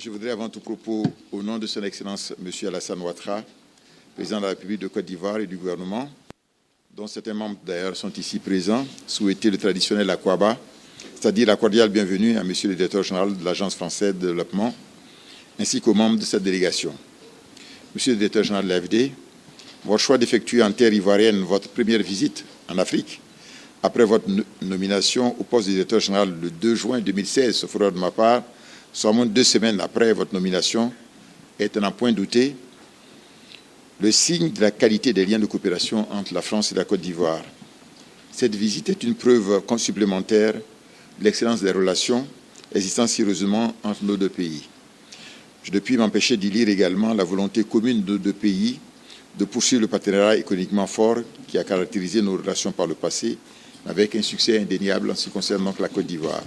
Je voudrais avant tout propos, au nom de son Excellence M. Alassane Ouattara, président de la République de Côte d'Ivoire et du gouvernement, dont certains membres d'ailleurs sont ici présents, souhaiter le traditionnel Akwaba, c'est-à-dire la cordiale bienvenue à M. le directeur général de l'Agence française de développement, ainsi qu'aux membres de cette délégation. Monsieur le directeur général de l'AFD, votre choix d'effectuer en terre ivoirienne votre première visite en Afrique, après votre nomination au poste de directeur général le 2 juin 2016, sauf erreur de ma part, soit moins de 2 semaines après votre nomination, est à n'en point douter le signe de la qualité des liens de coopération entre la France et la Côte d'Ivoire. Cette visite est une preuve supplémentaire de l'excellence des relations existant si heureusement entre nos deux pays. Je ne puis m'empêcher d'y lire également la volonté commune de nos deux pays de poursuivre le partenariat économiquement fort qui a caractérisé nos relations par le passé, avec un succès indéniable en ce qui concerne donc la Côte d'Ivoire.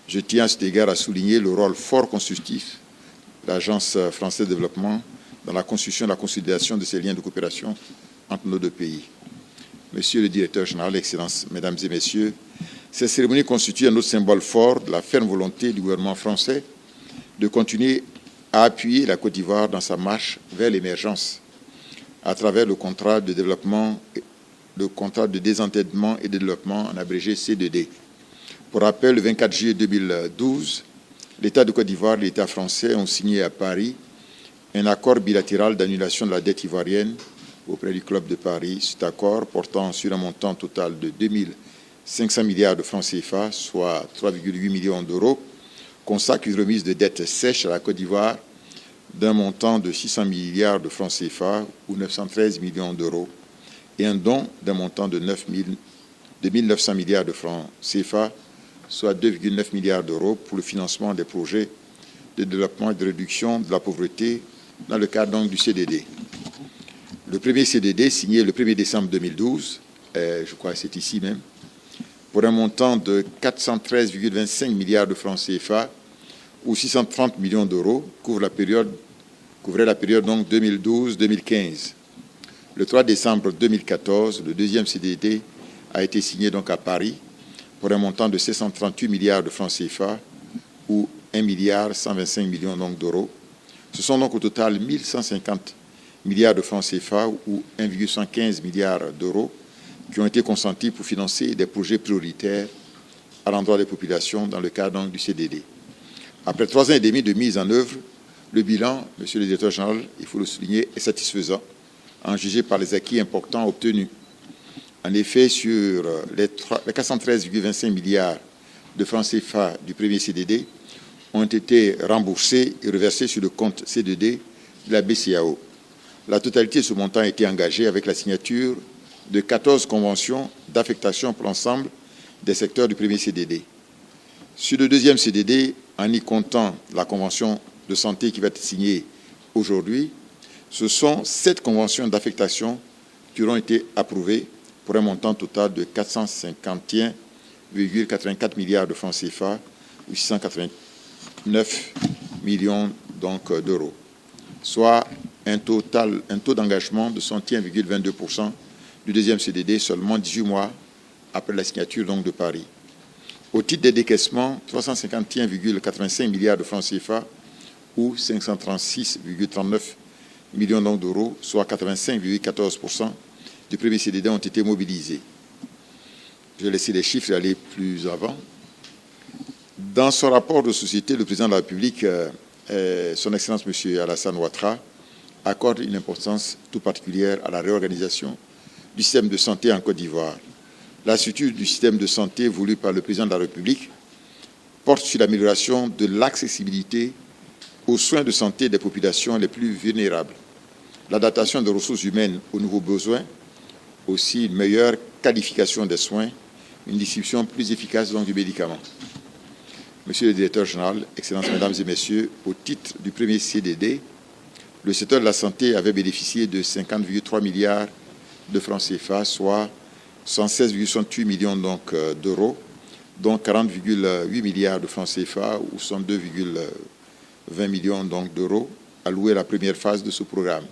Je tiens à cet égard à souligner le rôle fort constructif de l'Agence française de développement dans la construction et la consolidation de ces liens de coopération entre nos deux pays. Monsieur le directeur général, Excellences, Mesdames et Messieurs, cette cérémonie constitue un autre symbole fort de la ferme volonté du gouvernement français de continuer à appuyer la Côte d'Ivoire dans sa marche vers l'émergence à travers le contrat de développement, le contrat de désendettement et de développement, en abrégé C2D. Pour rappel, le 24 juillet 2012, l'État de Côte d'Ivoire et l'État français ont signé à Paris un accord bilatéral d'annulation de la dette ivoirienne auprès du Club de Paris. Cet accord, portant sur un montant total de 2500 milliards de francs CFA, soit 3,8 millions d'euros, consacre une remise de dette sèche à la Côte d'Ivoire d'un montant de 600 milliards de francs CFA ou 913 millions d'euros et un don d'un montant de 1900 milliards de francs CFA, soit 2,9 milliards d'euros pour le financement des projets de développement et de réduction de la pauvreté dans le cadre donc du CDD. Le premier CDD, signé le 1er décembre 2012, je crois que c'est ici même, pour un montant de 413,25 milliards de francs CFA ou 630 millions d'euros, couvrait la période donc 2012-2015. Le 3 décembre 2014, le deuxième CDD a été signé donc à Paris pour un montant de 638 milliards de francs CFA ou 1 milliard 125 millions d'euros. Ce sont donc au total 1150 milliards de francs CFA ou 1,115 milliard d'euros qui ont été consentis pour financer des projets prioritaires à l'endroit des populations dans le cadre donc du CDD. Après 3 ans et demi de mise en œuvre, le bilan, Monsieur le directeur général, il faut le souligner, est satisfaisant, en jugé par les acquis importants obtenus. En effet, sur les 413,25 milliards de francs CFA du premier CDD ont été remboursés et reversés sur le compte C2D de la BCEAO. La totalité de ce montant a été engagée avec la signature de 14 conventions d'affectation pour l'ensemble des secteurs du premier CDD. Sur le deuxième CDD, en y comptant la convention de santé qui va être signée aujourd'hui, ce sont 7 conventions d'affectation qui auront été approuvées pour un montant total de 451,84 milliards de francs CFA ou 689 millions d'euros, soit un taux d'engagement de 61,22% du deuxième CDD seulement 18 mois après la signature donc de Paris. Au titre des décaissements, 351,85 milliards de francs CFA ou 536,39 millions d'euros, soit 85,14% du premier CDD ont été mobilisés. Je vais laisser les chiffres aller plus avant. Dans son rapport de société, le président de la République, son Excellence M. Alassane Ouattara, accorde une importance tout particulière à la réorganisation du système de santé en Côte d'Ivoire. La structure du système de santé voulu par le président de la République porte sur l'amélioration de l'accessibilité aux soins de santé des populations les plus vulnérables, l'adaptation des ressources humaines aux nouveaux besoins, aussi une meilleure qualification des soins, une distribution plus efficace donc du médicament. Monsieur le directeur général, Excellences, Mesdames et Messieurs, au titre du premier CDD, le secteur de la santé avait bénéficié de 50,3 milliards de francs CFA, soit 116,68 millions d'euros, dont 40,8 milliards de francs CFA ou 102,20 millions d'euros alloués à la première phase de ce programme.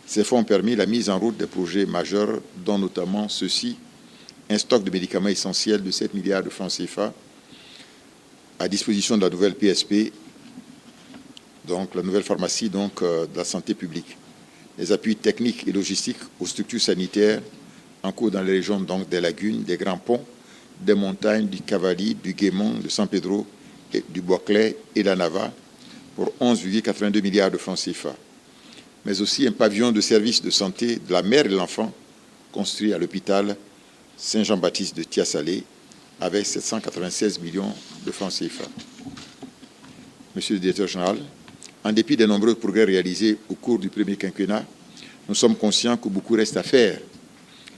Ces fonds ont permis la mise en route des projets majeurs, dont notamment ceux-ci: un stock de médicaments essentiels de 7 milliards de francs CFA à disposition de la nouvelle PSP donc la nouvelle pharmacie de la santé publique. Les appuis techniques et logistiques aux structures sanitaires en cours dans les régions des lagunes, des grands ponts, des montagnes, du Cavali, du Guémont, de San Pedro, du Bois-Clair et la Nava pour 11,82 milliards de francs CFA. Mais aussi un pavillon de services de santé de la mère et de l'enfant construit à l'hôpital Saint-Jean-Baptiste de Tia-Salé avec 796 millions de francs CFA. Monsieur le directeur général, en dépit des nombreux progrès réalisés au cours du premier quinquennat, nous sommes conscients que beaucoup reste à faire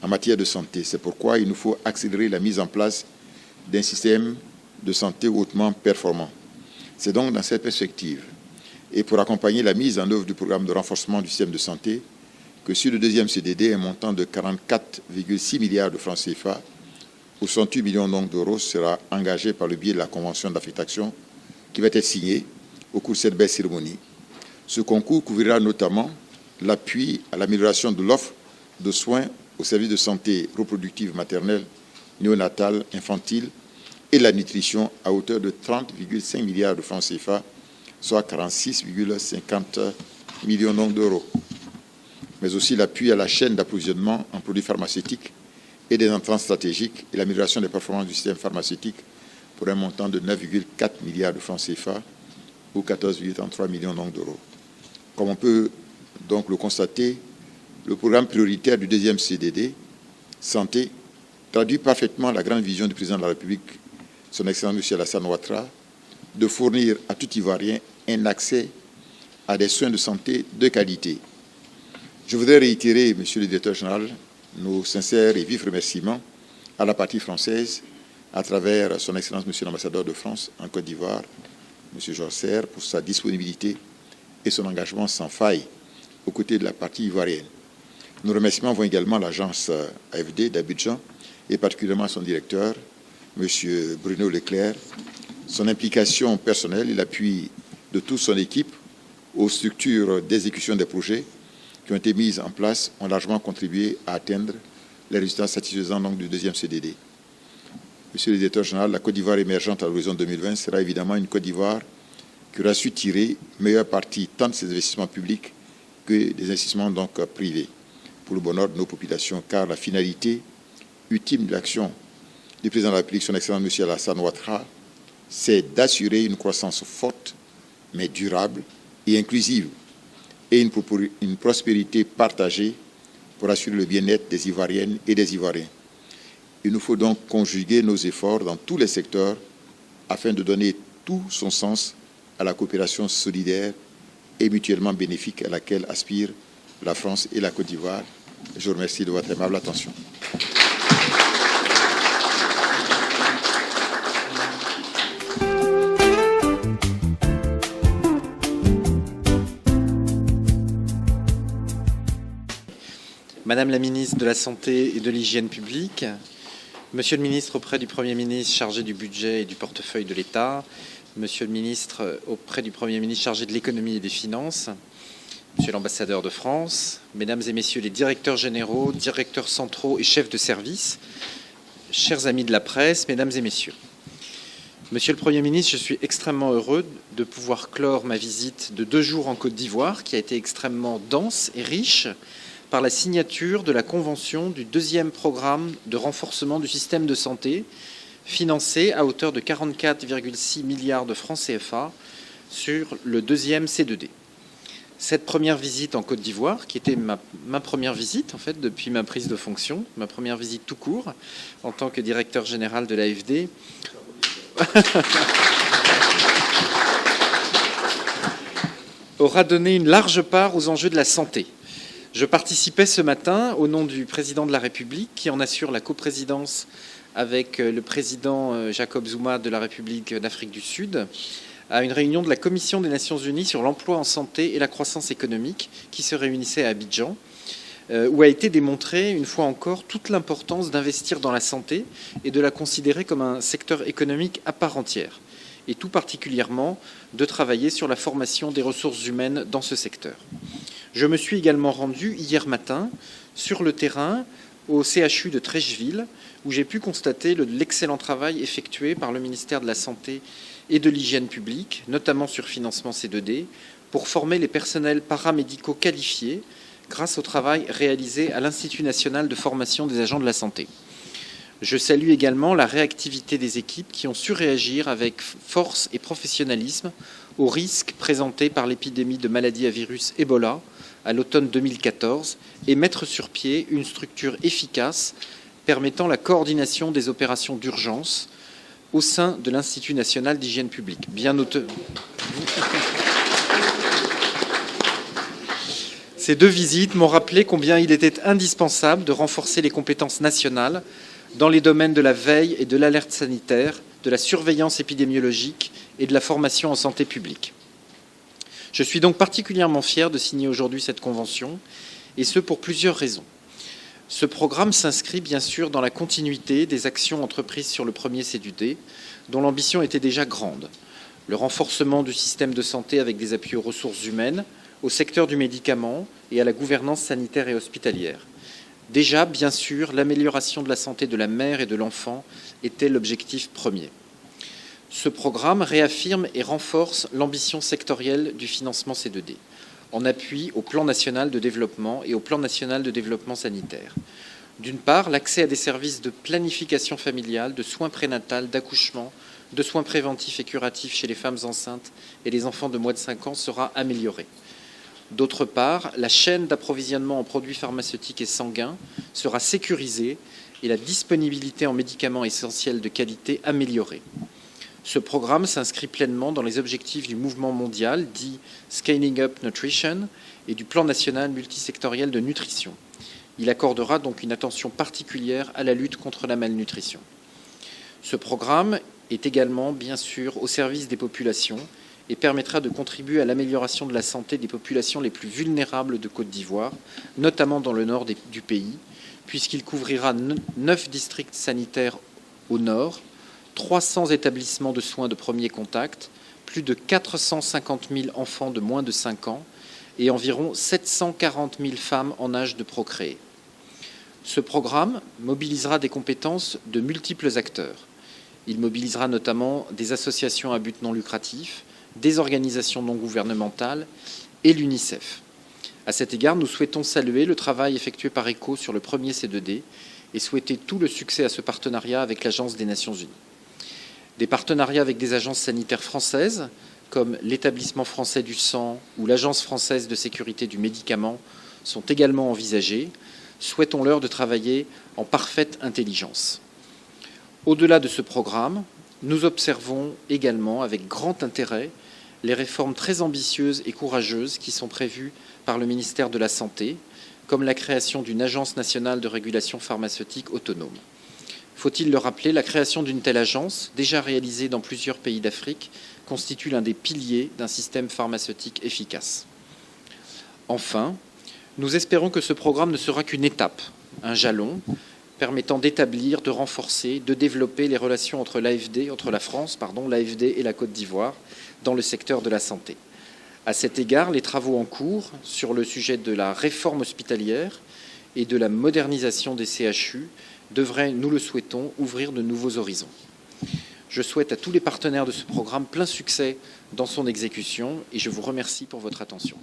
en matière de santé. C'est pourquoi il nous faut accélérer la mise en place d'un système de santé hautement performant. C'est donc dans cette perspective et pour accompagner la mise en œuvre du programme de renforcement du système de santé que sur le deuxième CDD, un montant de 44,6 milliards de francs CFA ou 68 millions d'euros sera engagé par le biais de la convention d'affectation qui va être signée au cours de cette belle cérémonie. Ce concours couvrira notamment l'appui à l'amélioration de l'offre de soins au service de santé reproductive maternelle, néonatale, infantile et la nutrition à hauteur de 30,5 milliards de francs CFA, soit 46,50 millions d'euros. Mais aussi l'appui à la chaîne d'approvisionnement en produits pharmaceutiques et des entrants stratégiques et l'amélioration des performances du système pharmaceutique pour un montant de 9,4 milliards de francs CFA ou 14,33 millions d'euros. Comme on peut donc le constater, le programme prioritaire du deuxième CDD, Santé, traduit parfaitement la grande vision du président de la République, son Excellence M. Alassane Ouattara, de fournir à tout Ivoirien un accès à des soins de santé de qualité. Je voudrais réitérer, Monsieur le Directeur général, nos sincères et vifs remerciements à la partie française à travers son Excellence Monsieur l'Ambassadeur de France en Côte d'Ivoire, M. Georges Serre, pour sa disponibilité et son engagement sans faille aux côtés de la partie ivoirienne. Nos remerciements vont également à l'agence AFD d'Abidjan et particulièrement à son directeur, M. Bruno Leclerc, son implication personnelle et l'appui de toute son équipe aux structures d'exécution des projets qui ont été mises en place ont largement contribué à atteindre les résultats satisfaisants du deuxième CDD. Monsieur le directeur général, la Côte d'Ivoire émergente à l'horizon 2020 sera évidemment une Côte d'Ivoire qui aura su tirer meilleure partie tant de ses investissements publics que des investissements privés pour le bonheur de nos populations, car la finalité ultime de l'action du président de la République, son Excellence M. Alassane Ouattara, c'est d'assurer une croissance forte, mais durable et inclusive, et une prospérité partagée pour assurer le bien-être des Ivoiriennes et des Ivoiriens. Il nous faut donc conjuguer nos efforts dans tous les secteurs afin de donner tout son sens à la coopération solidaire et mutuellement bénéfique à laquelle aspirent la France et la Côte d'Ivoire. Je vous remercie de votre aimable attention. Madame la ministre de la Santé et de l'Hygiène publique, Monsieur le ministre auprès du Premier ministre chargé du budget et du portefeuille de l'État, Monsieur le ministre auprès du Premier ministre chargé de l'économie et des finances, Monsieur l'ambassadeur de France, Mesdames et Messieurs les directeurs généraux, directeurs centraux et chefs de service, chers amis de la presse, Mesdames et Messieurs. Monsieur le Premier ministre, je suis extrêmement heureux de pouvoir clore ma visite de 2 jours en Côte d'Ivoire, qui a été extrêmement dense et riche, par la signature de la convention du 2e programme de renforcement du système de santé, financé à hauteur de 44,6 milliards de francs CFA sur le 2e C2D. Cette première visite en Côte d'Ivoire, qui était ma première visite en fait depuis ma prise de fonction, ma première visite tout court en tant que directeur général de l'AFD, aura donné une large part aux enjeux de la santé. Je participais ce matin au nom du président de la République qui en assure la coprésidence avec le président Jacob Zuma de la République d'Afrique du Sud à une réunion de la Commission des Nations Unies sur l'emploi en santé et la croissance économique qui se réunissait à Abidjan, où a été démontrée une fois encore toute l'importance d'investir dans la santé et de la considérer comme un secteur économique à part entière, et tout particulièrement de travailler sur la formation des ressources humaines dans ce secteur. Je me suis également rendu hier matin sur le terrain au CHU de Treichville, où j'ai pu constater l'excellent travail effectué par le ministère de la Santé et de l'hygiène publique, notamment sur financement C2D, pour former les personnels paramédicaux qualifiés grâce au travail réalisé à l'Institut national de formation des agents de la santé. Je salue également la réactivité des équipes qui ont su réagir avec force et professionnalisme aux risques présentés par l'épidémie de maladie à virus Ebola à l'automne 2014 et mettre sur pied une structure efficace permettant la coordination des opérations d'urgence au sein de l'Institut national d'hygiène publique. Ces 2 visites m'ont rappelé combien il était indispensable de renforcer les compétences nationales dans les domaines de la veille et de l'alerte sanitaire, de la surveillance épidémiologique et de la formation en santé publique. Je suis donc particulièrement fier de signer aujourd'hui cette convention, et ce pour plusieurs raisons. Ce programme s'inscrit bien sûr dans la continuité des actions entreprises sur le premier C2D, dont l'ambition était déjà grande. Le renforcement du système de santé avec des appuis aux ressources humaines, au secteur du médicament et à la gouvernance sanitaire et hospitalière. Déjà, bien sûr, l'amélioration de la santé de la mère et de l'enfant était l'objectif premier. Ce programme réaffirme et renforce l'ambition sectorielle du financement C2D, en appui au plan national de développement et au plan national de développement sanitaire. D'une part, l'accès à des services de planification familiale, de soins prénatals, d'accouchement, de soins préventifs et curatifs chez les femmes enceintes et les enfants de moins de 5 ans sera amélioré. D'autre part, la chaîne d'approvisionnement en produits pharmaceutiques et sanguins sera sécurisée et la disponibilité en médicaments essentiels de qualité améliorée. Ce programme s'inscrit pleinement dans les objectifs du mouvement mondial dit « Scaling Up Nutrition » et du plan national multisectoriel de nutrition. Il accordera donc une attention particulière à la lutte contre la malnutrition. Ce programme est également, bien sûr, au service des populations et permettra de contribuer à l'amélioration de la santé des populations les plus vulnérables de Côte d'Ivoire, notamment dans le nord du pays, puisqu'il couvrira 9 districts sanitaires au nord, 300 établissements de soins de premier contact, plus de 450 000 enfants de moins de 5 ans et environ 740 000 femmes en âge de procréer. Ce programme mobilisera des compétences de multiples acteurs. Il mobilisera notamment des associations à but non lucratif, des organisations non gouvernementales et l'UNICEF. À cet égard, nous souhaitons saluer le travail effectué par ECHO sur le premier C2D et souhaiter tout le succès à ce partenariat avec l'Agence des Nations Unies. Des partenariats avec des agences sanitaires françaises, comme l'Établissement français du sang ou l'Agence française de sécurité du médicament, sont également envisagés. Souhaitons-leur de travailler en parfaite intelligence. Au-delà de ce programme, nous observons également avec grand intérêt les réformes très ambitieuses et courageuses qui sont prévues par le ministère de la Santé, comme la création d'une agence nationale de régulation pharmaceutique autonome. Faut-il le rappeler, la création d'une telle agence, déjà réalisée dans plusieurs pays d'Afrique, constitue l'un des piliers d'un système pharmaceutique efficace. Enfin, nous espérons que ce programme ne sera qu'une étape, un jalon, permettant d'établir, de renforcer, de développer les relations entre la France, l'AFD et la Côte d'Ivoire dans le secteur de la santé. À cet égard, les travaux en cours sur le sujet de la réforme hospitalière et de la modernisation des CHU devraient, nous le souhaitons, ouvrir de nouveaux horizons. Je souhaite à tous les partenaires de ce programme plein succès dans son exécution et je vous remercie pour votre attention.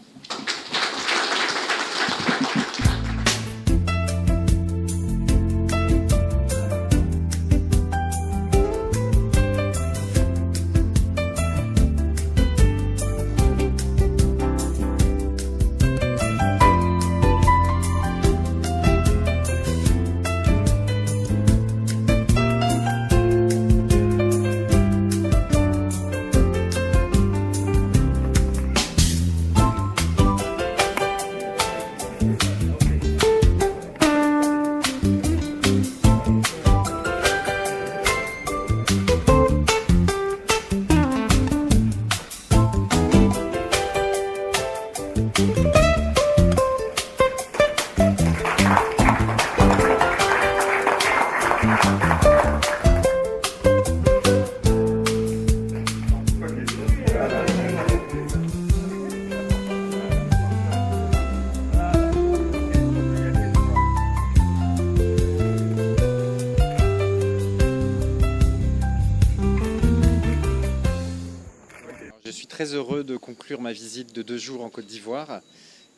très heureux de conclure ma visite de 2 jours en Côte d'Ivoire,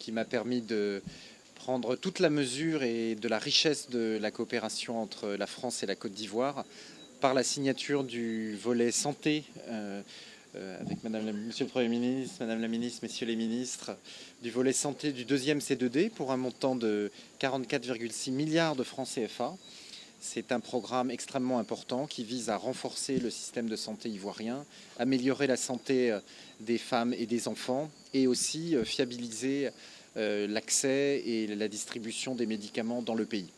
qui m'a permis de prendre toute la mesure et de la richesse de la coopération entre la France et la Côte d'Ivoire par la signature du volet santé avec Monsieur le Premier ministre, Madame la ministre, Messieurs les ministres, du volet santé du 2e C2D pour un montant de 44,6 milliards de francs CFA. C'est un programme extrêmement important qui vise à renforcer le système de santé ivoirien, améliorer la santé des femmes et des enfants et aussi fiabiliser l'accès et la distribution des médicaments dans le pays.